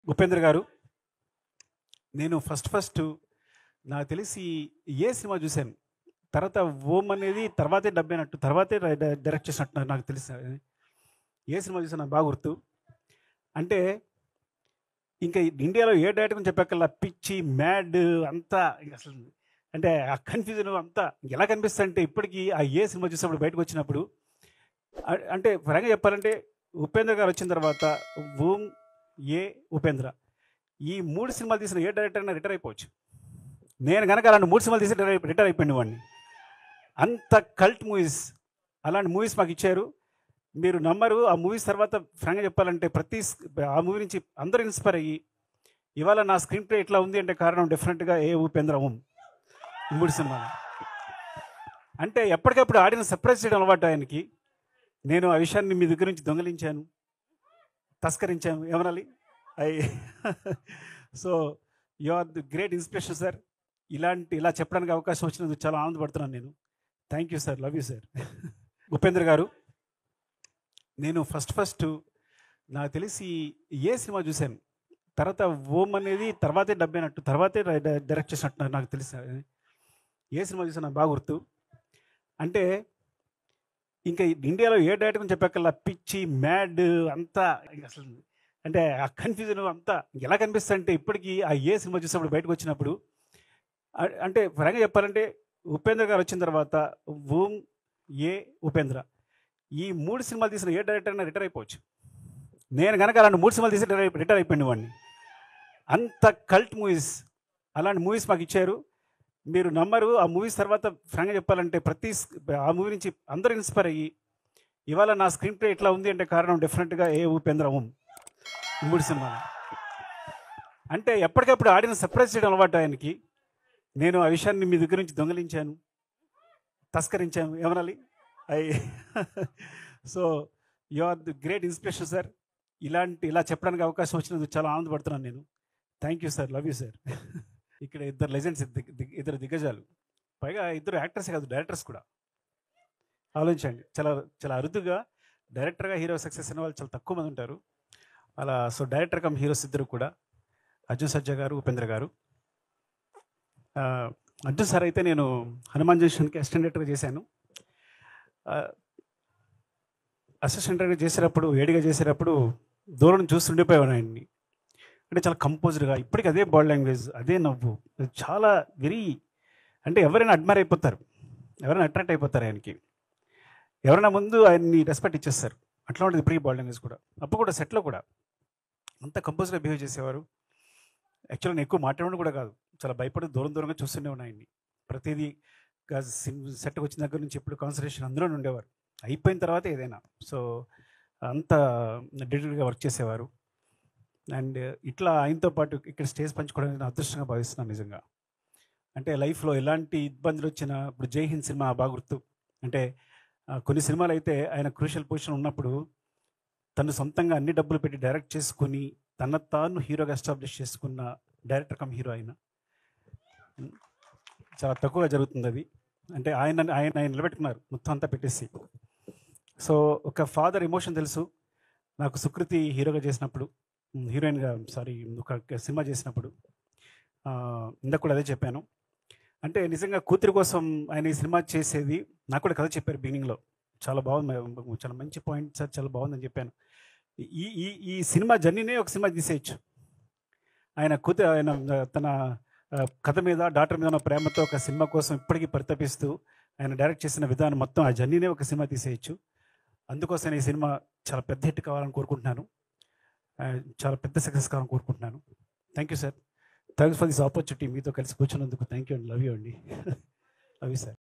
ఉపేంద్ర గారు, నేను ఫస్ట్ నాకు తెలిసి ఏ సినిమా చూశాను. తర్వాత ఓం అనేది తర్వాతే డబ్బైనట్టు, తర్వాతే డైరెక్ట్ చేసినట్టు నాకు తెలిసి ఏ సినిమా చూసాను నాకు బాగా గుర్తు. అంటే ఇంకా ఇండియాలో ఏ డైరెక్టర్ అని చెప్పక్కల్లా పిచ్చి మ్యాడ్ అంతా ఇంక అసలు అంటే ఆ కన్ఫ్యూజన్ అంతా ఎలా కనిపిస్తుంది అంటే ఇప్పటికీ ఆ ఏ సినిమా చూసినప్పుడు బయటకు వచ్చినప్పుడు అంటే ఫ్రాంక్గా చెప్పాలంటే ఉపేంద్ర గారు వచ్చిన తర్వాత ఓం, ఏ, ఉపేంద్ర ఈ 3 సినిమాలు తీసిన ఏ డైరెక్టర్ అయినా రిటైర్ అయిపోవచ్చు. నేను కనుక అలాంటి 3 సినిమాలు తీసి రిటైర్ అయిపోయింది వాడిని. అంత కల్ట్ మూవీస్, అలాంటి మూవీస్ మాకు ఇచ్చారు. మీరు నమ్మరు, ఆ మూవీస్ తర్వాత ఫ్రాంక్గా చెప్పాలంటే ఆ మూవీ నుంచి అందరూ ఇన్స్పైర్ అయ్యి ఇవాళ నా స్క్రీన్ ప్లే ఇట్లా ఉంది అంటే కారణం డెఫినెట్గా ఏ ఉపేంద్ర ఓం ఈ 3 సినిమాలు. అంటే ఎప్పటికప్పుడు ఆడియన్స్ సర్ప్రైజ్ చేయడం అలవాటు ఆయనకి. నేను ఆ విషయాన్ని మీ దగ్గర నుంచి దొంగలించాను, తస్కరించాను, ఏమనాలి so you are the great inspiration sir. ఇలా చెప్పడానికి అవకాశం వచ్చినందుకు చాలా ఆనందపడుతున్నాను నేను. Thank you sir, love you sir. Upendra garu, నేను ఫస్ట్ నాకు తెలిసి ఏ సినిమా చూశాను. తర్వాత ఓం అనేది తర్వాతే డబ్బైనట్టు, తర్వాతే డైరెక్ట్ చేసినట్టు నాకు తెలిసి ఏ సినిమా చూసాను నాకు బాగా గుర్తు. అంటే ఇంకా ఇండియాలో ఏ డైరెక్టర్ అని చెప్పక్కల్లా పిచ్చి మ్యాడ్ అంతా ఇంక అసలు అంటే ఆ కన్ఫ్యూజన్ అంతా ఎలా కనిపిస్తుంది అంటే ఇప్పటికీ ఆ ఏ సినిమా చూసినప్పుడు బయటకు వచ్చినప్పుడు అంటే ఫ్రాంక్గా చెప్పాలంటే ఉపేంద్ర గారు వచ్చిన తర్వాత ఓం, ఏ, ఉపేంద్ర ఈ 3 సినిమాలు తీసిన ఏ డైరెక్టర్ అయినా రిటైర్ అయిపోవచ్చు. నేను కనుక అలాంటి 3 సినిమాలు తీసి రిటైర్ అయిపోయింది వాడిని. అంత కల్ట్ మూవీస్, అలాంటి మూవీస్ మాకు ఇచ్చారు. మీరు నమ్మరు, ఆ మూవీస్ తర్వాత ఫ్రాంక్గా చెప్పాలంటే ఆ మూవీ నుంచి అందరూ ఇన్స్పైర్ అయ్యి ఇవాళ నా స్క్రీన్ ప్లే ఇట్లా ఉంది అంటే కారణం డెఫినెట్గా ఏ ఉపేంద్ర ఓం ఈ 3 సినిమాలు. అంటే ఎప్పటికప్పుడు ఆడియన్స్ సర్ప్రైజ్ చేయడం అలవాటు ఆయనకి. నేను ఆ విషయాన్ని మీ దగ్గర నుంచి దొంగలించాను, తస్కరించాను, ఏమనాలి so you are the great inspiration sir. ఇలా చెప్పడానికి అవకాశం వచ్చినందుకు చాలా ఆనందపడుతున్నాను నేను. Thank you sir, love you sir. ఇక్కడ ఇద్దరు లెజెండ్స్, ఇద్దరు దిగ్గజాలు, పైగా ఇద్దరు యాక్టర్స్ కాదు, డైరెక్టర్స్ కూడా. ఆలోచించండి, చాలా చాలా అరుదుగా డైరెక్టర్గా హీరో సక్సెస్ అయిన వాళ్ళు చాలా తక్కువ మంది ఉంటారు. అలా సో డైరెక్టర్ కమ్ హీరోస్ ఇద్దరు కూడా, అర్జున్ సర్జా గారు, ఉపేంద్ర గారు. అర్జున్ సార్ అయితే నేను హనుమాన్ జంక్షన్కి అసిస్టెంట్ డైరెక్టర్గా చేశాను. అసిస్టెంట్ డైరెక్టర్ చేసేటప్పుడు, వేడిగా చేసేటప్పుడు దూరం నుంచి చూస్తుండిపోయాను ఆయన్ని. అంటే చాలా కంపోజ్డ్గా, ఇప్పటికీ అదే బాడీ లాంగ్వేజ్, అదే నవ్వు, చాలా అంటే ఎవరైనా అడ్మైర్ అయిపోతారు, ఎవరైనా అట్రాక్ట్ అయిపోతారు ఆయనకి. ఎవరైనా ముందు ఆయన్ని రెస్పెక్ట్ ఇచ్చేస్తారు. అట్లా ఉంటుంది ఇప్పటికీ బాడీ లాంగ్వేజ్ కూడా. అప్పుడు కూడా సెట్లో కూడా అంత కంపోజ్డ్గా బిహేవ్ చేసేవారు. యాక్చువల్గా నేను ఎక్కువ మాట్లాడడం కూడా కాదు, చాలా భయపడి దూరంగా చూస్తూనే ఉన్నాయండి. ప్రతిదీ సెట్కి వచ్చిన దగ్గర నుంచి ఎప్పుడు కాన్సన్ట్రేషన్ అందులోనే ఉండేవారు. అయిపోయిన తర్వాత ఏదైనా సో అంత డెడికేట్గా వర్క్ చేసేవారు. అండ్ ఇట్లా ఆయనతో పాటు ఇక్కడ స్టేజ్ పంచుకోవడానికి నేను అదృష్టంగా భావిస్తున్నాను నిజంగా. అంటే లైఫ్లో ఎలాంటి ఇబ్బందులు వచ్చినా, ఇప్పుడు జై హింద్ సినిమా బాగా గుర్తు. అంటే కొన్ని సినిమాలు అయితే ఆయన క్రూషియల్ పొజిషన్ ఉన్నప్పుడు తను సొంతంగా అన్ని డబ్బులు పెట్టి డైరెక్ట్ చేసుకుని తాను హీరోగా ఎస్టాబ్లిష్ చేసుకున్న డైరెక్టర్ కమ్ హీరో ఆయన. చాలా తక్కువగా జరుగుతుంది అది. అంటే ఆయన నిలబెట్టుకున్నారు మొత్తం అంతా పెట్టేసి. సో ఒక ఫాదర్ ఎమోషన్ తెలుసు నాకు. సుకృతి హీరోగా చేసినప్పుడు, హీరోయిన్గా ఒక సినిమా చేసినప్పుడు ఇందాక కూడా అదే చెప్పాను. అంటే నిజంగా కూతురి కోసం ఆయన ఈ సినిమా చేసేది నాకు కూడా కథ చెప్పారు బిగినింగ్లో. చాలా బాగుంది, చాలా మంచి పాయింట్ సార్, చాలా బాగుందని చెప్పాను. ఈ సినిమా జర్నీనే ఒక సినిమా తీసేయచ్చు. ఆయన తన కథ మీద, డాక్టర్ మీద ఉన్న ప్రేమతో ఒక సినిమా కోసం ఇప్పటికీ పరితపిస్తూ ఆయన డైరెక్ట్ చేసిన విధానం మొత్తం, ఆ జర్నీనే ఒక సినిమా తీసేయచ్చు. అందుకోసం ఈ సినిమా చాలా పెద్ద హిట్ కావాలని కోరుకుంటున్నాను, చాలా పెద్ద సక్సెస్ కావాలని కోరుకుంటున్నాను. Thank you sir, thanks for this opportunity. మీతో కలిసి కూర్చున్నందుకు థ్యాంక్ యూ అండి, లవ్ యూ అండి. Love you sir.